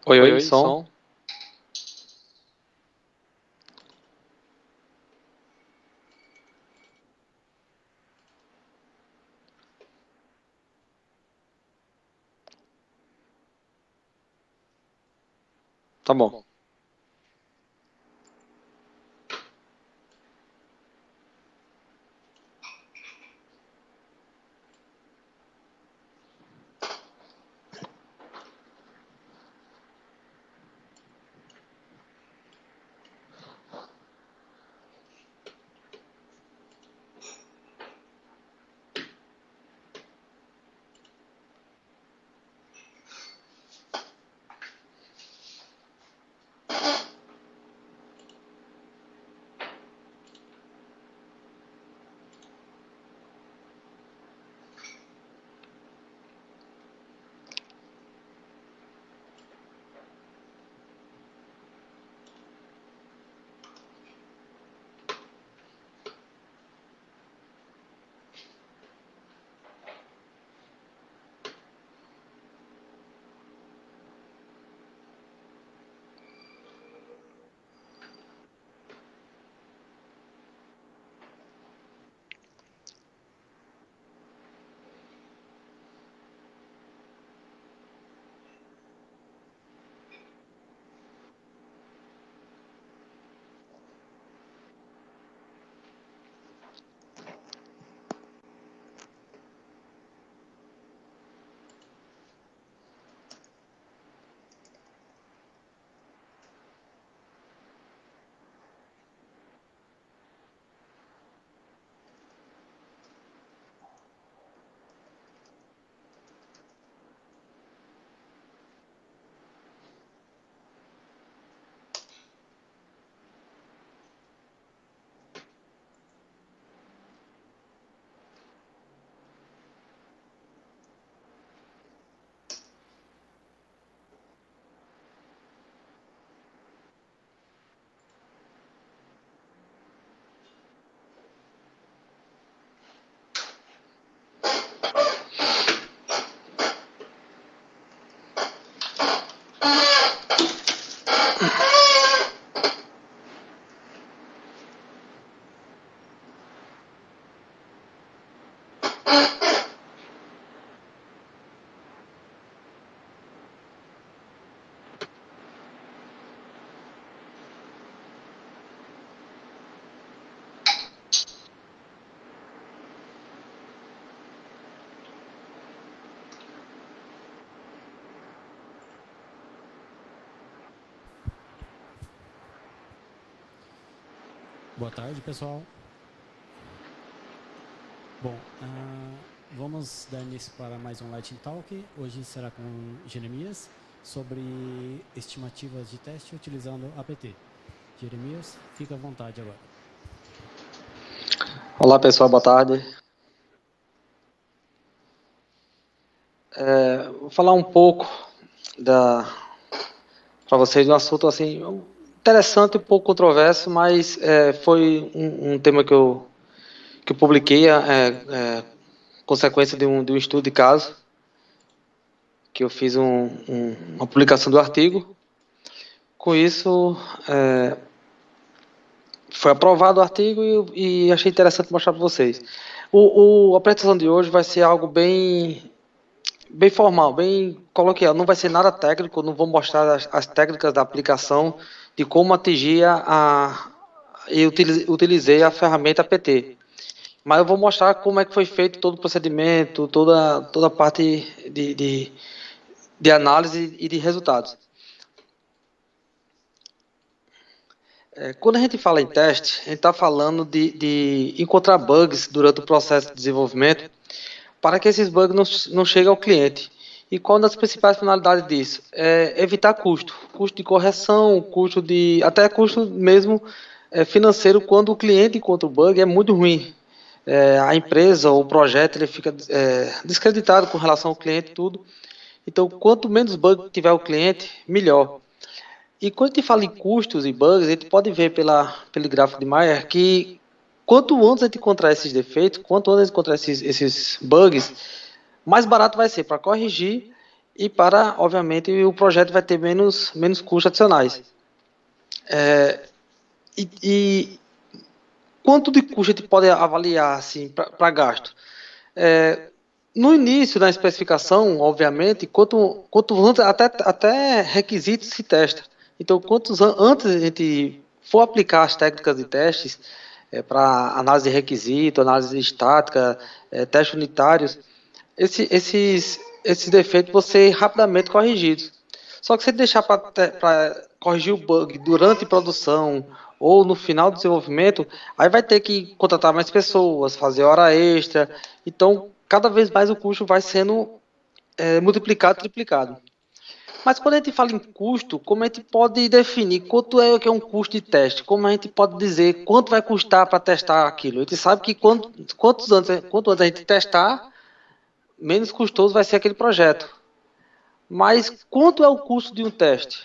Oi, oi, som. Tá bom. Boa tarde, pessoal. Bom, vamos dar início para mais um Lightning Talk. Hoje será com Jeremias sobre estimativas de teste utilizando APT. Jeremias, fica à vontade agora. Olá, pessoal, boa tarde. Vou falar um pouco para vocês de um assunto assim interessante e um pouco controverso, mas foi um tema que eu publiquei consequência de um estudo de caso, que eu fiz uma publicação do artigo. Com isso, foi aprovado o artigo e achei interessante mostrar para vocês. A apresentação de hoje vai ser algo bem formal, bem coloquial. Não vai ser nada técnico, não vou mostrar as técnicas da aplicação, de como atingir utilizei a ferramenta APT. Mas eu vou mostrar como é que foi feito todo o procedimento, toda a parte de análise e de resultados. Quando a gente fala em teste, a gente está falando de encontrar bugs durante o processo de desenvolvimento para que esses bugs não cheguem ao cliente. E qual das principais finalidades disso? É evitar custo de correção, até custo mesmo financeiro quando o cliente encontra o bug é muito ruim. A empresa ou o projeto ele fica descreditado com relação ao cliente e tudo. Então, quanto menos bug tiver o cliente, melhor. E quando a gente fala em custos e bugs, a gente pode ver pelo gráfico de Maier que quanto antes a gente encontrar esses defeitos, quanto antes a gente encontrar esses bugs, mais barato vai ser para corrigir e para, obviamente, o projeto vai ter menos custos adicionais. E quanto de custo a gente pode avaliar assim, para gasto? No início da especificação, obviamente, até requisitos se testa. Então, antes a gente for aplicar as técnicas de testes para análise de requisito, análise estática, testes unitários, esses defeitos vão ser rapidamente corrigidos. Só que se deixar para corrigir o bug durante a produção ou no final do desenvolvimento, aí vai ter que contratar mais pessoas, fazer hora extra. Então, cada vez mais o custo vai sendo multiplicado, triplicado. Mas quando a gente fala em custo, como a gente pode definir quanto é que é um custo de teste? Como a gente pode dizer quanto vai custar para testar aquilo? A gente sabe que quanto antes a gente testar, menos custoso vai ser aquele projeto. Mas quanto é o custo de um teste?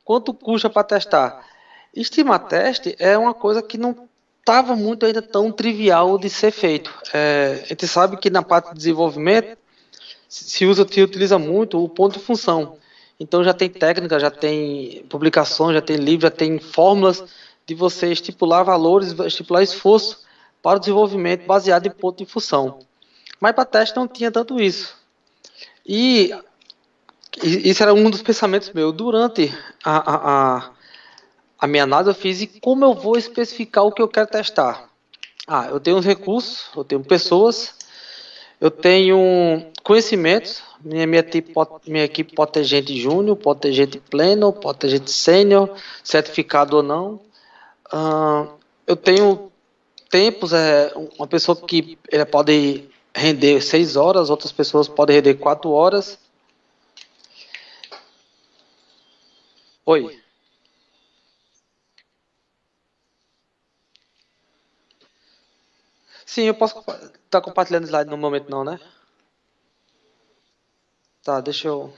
Quanto custa para testar? Estimar teste é uma coisa que não estava muito ainda tão trivial de ser feito. A gente sabe que na parte de desenvolvimento se utiliza muito o ponto de função. Então já tem técnica, já tem publicações, já tem livros, já tem fórmulas de você estipular valores, estipular esforço para o desenvolvimento baseado em ponto de função. Mas para teste não tinha tanto isso. E isso era um dos pensamentos meus. Durante a minha análise eu fiz, e como eu vou especificar o que eu quero testar? Eu tenho os recursos, eu tenho pessoas, eu tenho conhecimentos. Minha equipe pode ter gente júnior, pode ter gente pleno, pode ter gente sênior, certificado ou não. Eu tenho tempos, uma pessoa que pode render 6 horas, outras pessoas podem render 4 horas. Oi. Sim, eu posso estar compartilhando slide no momento não, né? Tá, deixa eu...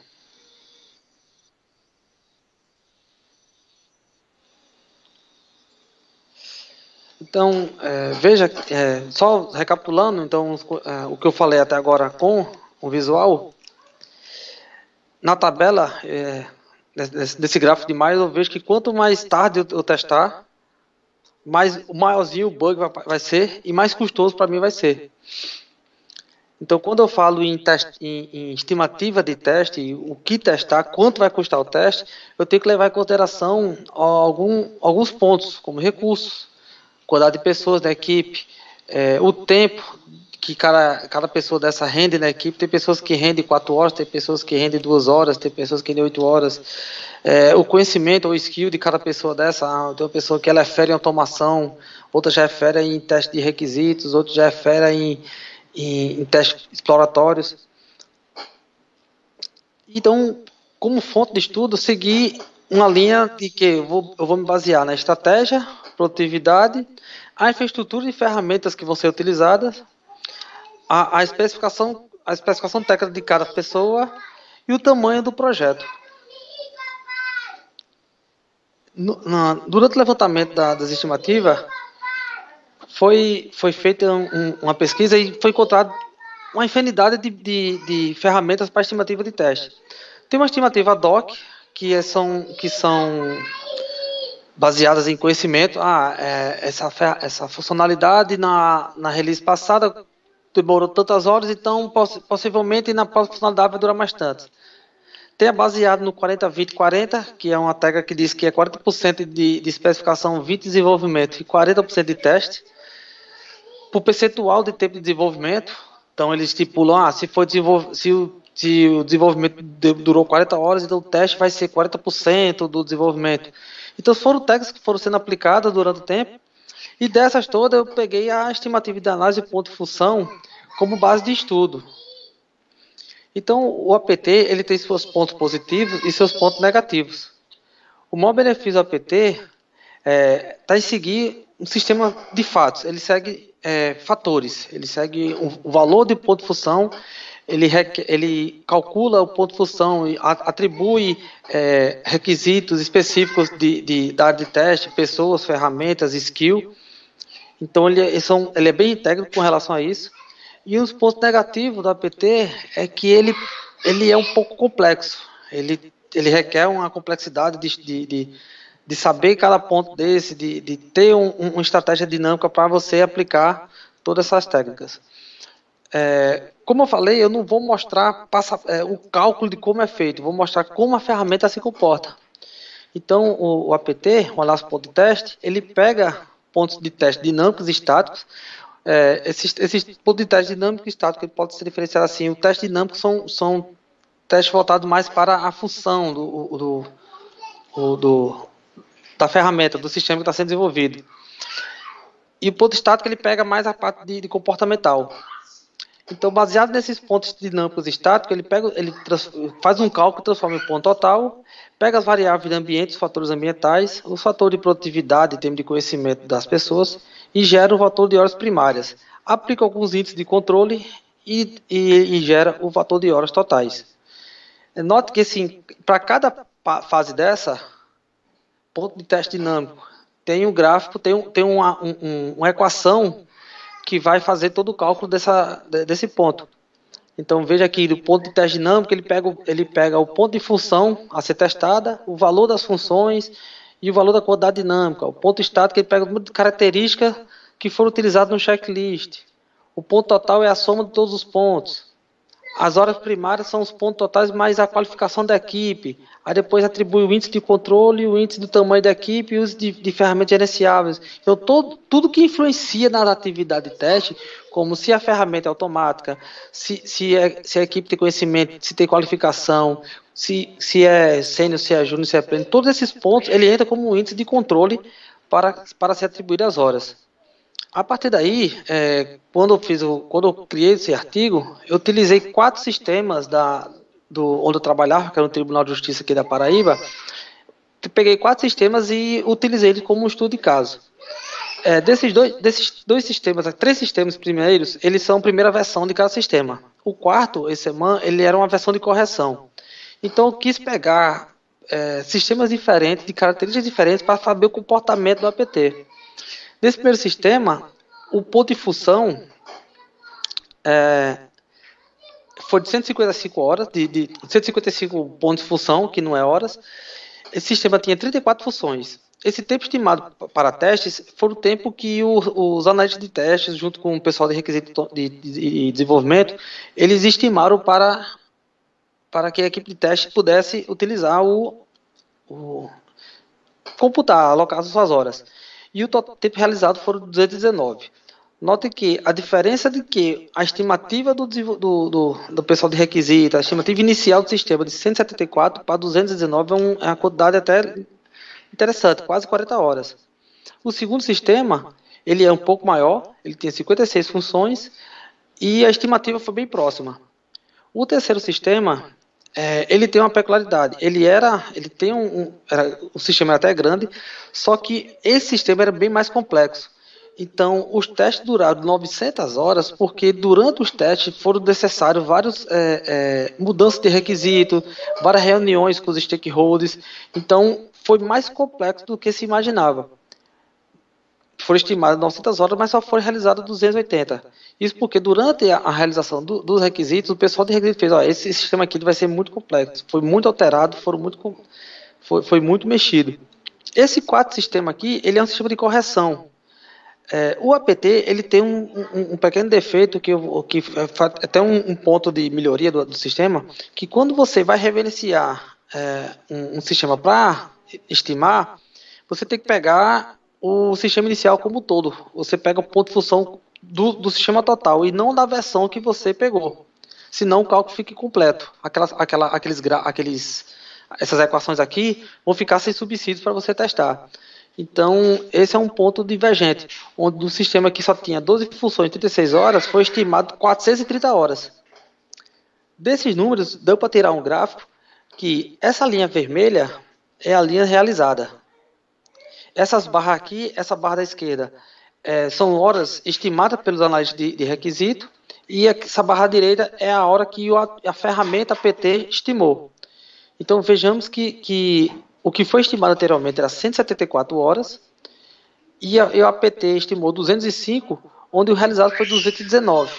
Então, veja, só recapitulando, então, o que eu falei até agora com o visual, na tabela, desse gráfico de mais, eu vejo que quanto mais tarde eu testar, mais o maiorzinho o bug vai ser e mais custoso para mim vai ser. Então, quando eu falo em estimativa de teste, o que testar, quanto vai custar o teste, eu tenho que levar em consideração alguns pontos, como recursos, quantidade de pessoas da equipe, o tempo que cada pessoa dessa rende na equipe. Tem pessoas que rendem 4 horas, tem pessoas que rendem 2 horas, tem pessoas que rendem 8 horas. O conhecimento ou skill de cada pessoa dessa, tem uma pessoa que ela é fera em automação, outra já é fera em teste de requisitos, outra já é fera em testes exploratórios. Então, como fonte de estudo, eu segui uma linha de que eu vou me basear na estratégia, produtividade, a infraestrutura e ferramentas que vão ser utilizadas, a especificação técnica de cada pessoa e o tamanho do projeto. Durante o levantamento das estimativas, foi feita uma pesquisa e foi encontrada uma infinidade de ferramentas para estimativa de teste. Tem uma estimativa ad hoc, que são baseadas em conhecimento. Essa funcionalidade na release passada demorou tantas horas, então possivelmente na próxima funcionalidade vai durar mais tanto. Tem baseado no 40-20-40, que é uma técnica que diz que é 40% de especificação, 20% de desenvolvimento e 40% de teste. Por percentual de tempo de desenvolvimento, então eles estipulam, se o desenvolvimento durou 40 horas, então o teste vai ser 40% do desenvolvimento. Então foram técnicas que foram sendo aplicadas durante o tempo, e dessas todas eu peguei a estimativa de análise de ponto de função como base de estudo. Então o APT ele tem seus pontos positivos e seus pontos negativos. O maior benefício do APT está em seguir um sistema de fatos. Ele segue fatores, ele segue o valor de ponto de função, ele calcula o ponto de função e atribui requisitos específicos da área de teste, pessoas, ferramentas, skill. Então ele é bem íntegro com relação a isso. E os pontos negativos do APT é que ele ele é um pouco complexo. Ele requer uma complexidade de saber cada ponto desse, de ter uma estratégia dinâmica para você aplicar todas essas técnicas. Como eu falei, eu não vou mostrar o cálculo de como é feito, vou mostrar como a ferramenta se comporta. Então, o APT, o Análise Ponto de Teste, ele pega pontos de teste dinâmicos e estáticos. Esses pontos de teste dinâmico e estático, ele pode ser diferenciado assim. O teste dinâmico são testes voltados mais para a função da ferramenta, do sistema que está sendo desenvolvido. E o ponto estático, ele pega mais a parte de comportamental. Então, baseado nesses pontos dinâmicos e estáticos, ele faz um cálculo, transforma em ponto total, pega as variáveis de ambiente, os fatores ambientais, os fatores de produtividade em termos de conhecimento das pessoas e gera o fator de horas primárias. Aplica alguns índices de controle e gera o fator de horas totais. Note que, assim, para cada fase dessa, ponto de teste dinâmico, tem um gráfico, tem uma equação que vai fazer todo o cálculo desse ponto. Então, veja aqui, do ponto de teste dinâmico, ele pega o ponto de função a ser testada, o valor das funções e o valor da quantidade dinâmica. O ponto estático, ele pega o número de características que foram utilizadas no checklist. O ponto total é a soma de todos os pontos. As horas primárias são os pontos totais mais a qualificação da equipe. Aí depois atribui o índice de controle, o índice do tamanho da equipe e o uso de ferramentas gerenciáveis. Então, tudo que influencia na atividade de teste, como se a ferramenta é automática, se a equipe tem conhecimento, se tem qualificação, se é sênior, se é júnior, se é pleno, todos esses pontos, ele entra como um índice de controle para se atribuir as horas. A partir daí, quando eu criei esse artigo, eu utilizei 4 sistemas onde eu trabalhava, que era no Tribunal de Justiça aqui da Paraíba. Peguei 4 sistemas e utilizei eles como um estudo de caso. Desses dois sistemas, 3 sistemas primeiros, eles são a primeira versão de cada sistema. O quarto, esse EMAN, ele era uma versão de correção. Então, eu quis pegar sistemas diferentes, de características diferentes, para saber o comportamento do APT. Nesse primeiro sistema, o ponto de função foi de 155 horas, de 155 pontos de função, que não é horas. Esse sistema tinha 34 funções. Esse tempo estimado para testes foi o tempo que os analistas de testes, junto com o pessoal de requisito de desenvolvimento, eles estimaram para que a equipe de teste pudesse utilizar computar, alocar as suas horas. E o tempo realizado foram 219. Note que a diferença de que a estimativa do pessoal de requisito, a estimativa inicial do sistema de 174 para 219 é uma quantidade até interessante, quase 40 horas. O segundo sistema, ele é um pouco maior, ele tem 56 funções e a estimativa foi bem próxima. O terceiro sistema, ele tem uma peculiaridade. O sistema era até grande, só que esse sistema era bem mais complexo. Então, os testes duraram 900 horas, porque durante os testes foram necessários várias mudanças de requisito, várias reuniões com os stakeholders. Então, foi mais complexo do que se imaginava. Foram estimadas 900 horas, mas só foram realizadas 280. Isso porque durante a realização dos requisitos, o pessoal de requisitos fez, esse sistema aqui vai ser muito complexo, foi muito alterado, foi muito mexido. Esse quarto sistema aqui, ele é um sistema de correção. O APT, ele tem um pequeno defeito, que até um ponto de melhoria do sistema, que quando você vai reverenciar um sistema para estimar, você tem que pegar o sistema inicial como um todo. Você pega o ponto de função do sistema total e não da versão que você pegou. Senão o cálculo fica incompleto. Essas equações aqui vão ficar sem subsídios para você testar. Então, esse é um ponto divergente, onde o sistema que só tinha 12 funções em 36 horas foi estimado 430 horas. Desses números, deu para tirar um gráfico que essa linha vermelha é a linha realizada. Essas barras aqui, essa barra da esquerda, são horas estimadas pelos analistas de requisito, e essa barra direita é a hora que a ferramenta PT estimou. Então, vejamos que o que foi estimado anteriormente era 174 horas, e a PT estimou 205, onde o realizado foi 219.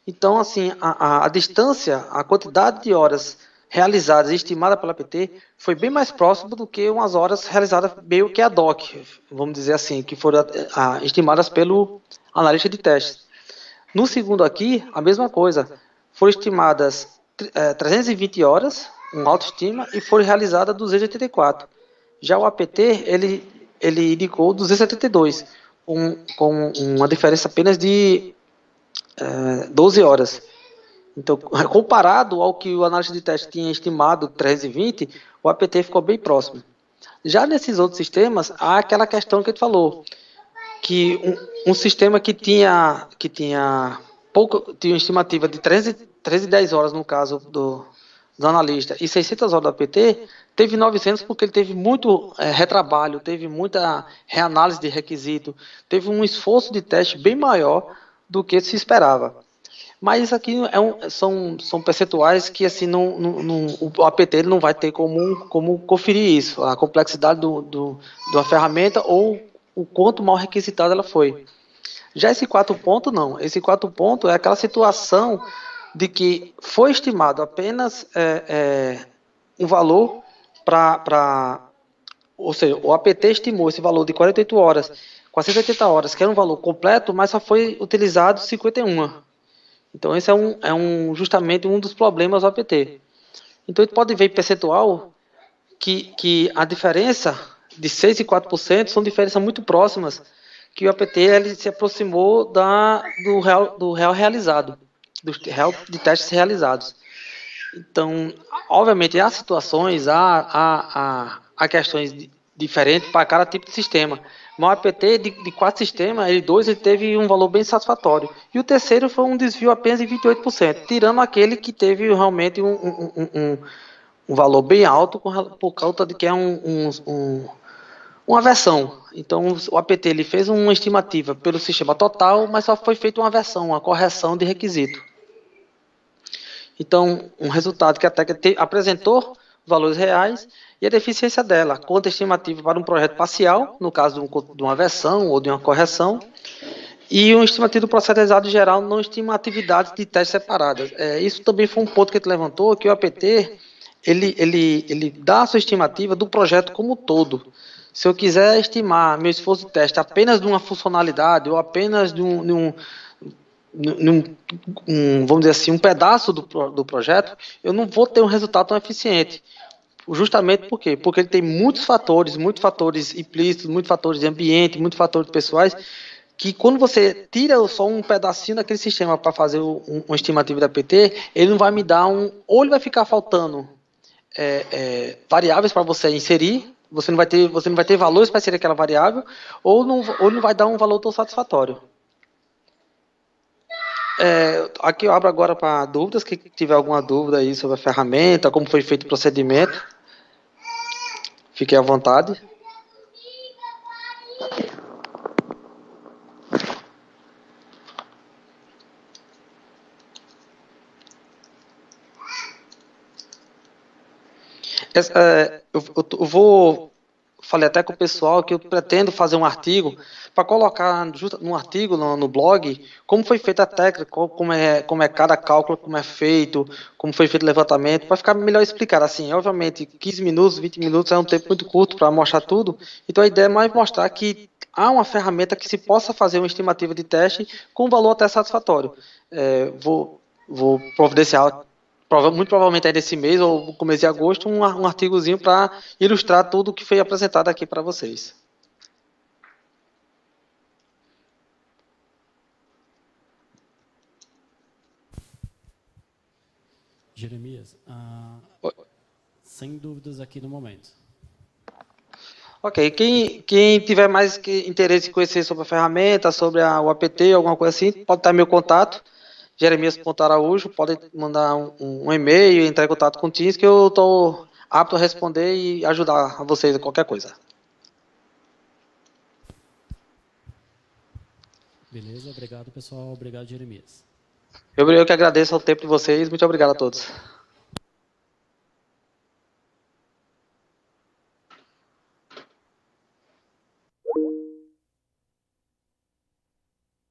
Então, assim, a distância, a quantidade de horas realizadas e estimada pela APT foi bem mais próximo do que umas horas realizadas meio que ad hoc, vamos dizer assim, que foram estimadas pelo analista de testes. No segundo aqui, a mesma coisa. Foram estimadas 320 horas, uma autoestima, e foram realizadas 284. Já o APT, ele indicou 272, com uma diferença apenas de 12 horas. Então, comparado ao que o analista de teste tinha estimado 320, o APT ficou bem próximo. Já nesses outros sistemas, há aquela questão que a gente falou, que um sistema que tinha uma estimativa de 13 horas, no caso do analista, e 600 horas do APT, teve 900 porque ele teve muito retrabalho, teve muita reanálise de requisito, teve um esforço de teste bem maior do que se esperava. Mas isso aqui são percentuais que assim, o APT ele não vai ter como conferir isso, a complexidade de uma ferramenta ou o quanto mal requisitada ela foi. Já esse 4 ponto, não. Esse 4 ponto é aquela situação de que foi estimado apenas um valor ou seja, o APT estimou esse valor de 48 horas, 480 horas, que era um valor completo, mas só foi utilizado 51. Então, esse justamente um dos problemas do APT. Então, a gente pode ver em percentual que a diferença de 6% e 4% são diferenças muito próximas, que o APT ele se aproximou do real realizado, do real de testes realizados. Então, obviamente, há situações, há questões diferentes para cada tipo de sistema. Mas o APT de 4 sistemas, ele teve um valor bem satisfatório. E o terceiro foi um desvio apenas de 28%, tirando aquele que teve realmente um valor bem alto por causa de que é uma versão. Então, o APT ele fez uma estimativa pelo sistema total, mas só foi feita uma versão, uma correção de requisito. Então, um resultado que a técnica apresentou valores reais e a deficiência dela, conta estimativa para um projeto parcial, no caso de uma versão ou de uma correção, e um estimativo do processo realizado em geral não estima atividades de testes separadas. Isso também foi um ponto que a gente levantou, que o APT ele dá a sua estimativa do projeto como um todo. Se eu quiser estimar meu esforço de teste apenas de uma funcionalidade ou apenas vamos dizer assim, um pedaço do projeto, eu não vou ter um resultado tão eficiente. Justamente por quê? Porque ele tem muitos fatores implícitos, muitos fatores de ambiente, muitos fatores pessoais, que quando você tira só um pedacinho daquele sistema para fazer uma estimativa da PT, ele não vai me dar ou ele vai ficar faltando variáveis para você inserir, você não vai ter valores para inserir aquela variável, ou não vai dar um valor tão satisfatório. Aqui eu abro agora para dúvidas, quem tiver alguma dúvida aí sobre a ferramenta, como foi feito o procedimento, fiquem à vontade. Falei até com o pessoal que eu pretendo fazer um artigo para colocar no artigo, no blog, como foi feita a técnica, como é cada cálculo, como é feito, como foi feito o levantamento, para ficar melhor explicado. Assim, obviamente, 15 minutos, 20 minutos é um tempo muito curto para mostrar tudo, então a ideia é mais mostrar que há uma ferramenta que se possa fazer uma estimativa de teste com um valor até satisfatório. Vou providenciar muito provavelmente é nesse mês ou no começo de agosto, um artigozinho para ilustrar tudo o que foi apresentado aqui para vocês. Jeremias, sem dúvidas aqui no momento. Ok, quem tiver mais interesse em conhecer sobre a ferramenta, sobre o APT, alguma coisa assim, pode dar meu contato, jeremias.araújo, pode mandar um e-mail, entrar em contato com o Teams, que eu estou apto a responder e ajudar a vocês a qualquer coisa. Beleza, obrigado pessoal, obrigado Jeremias. Eu que agradeço o tempo de vocês, muito obrigado a todos.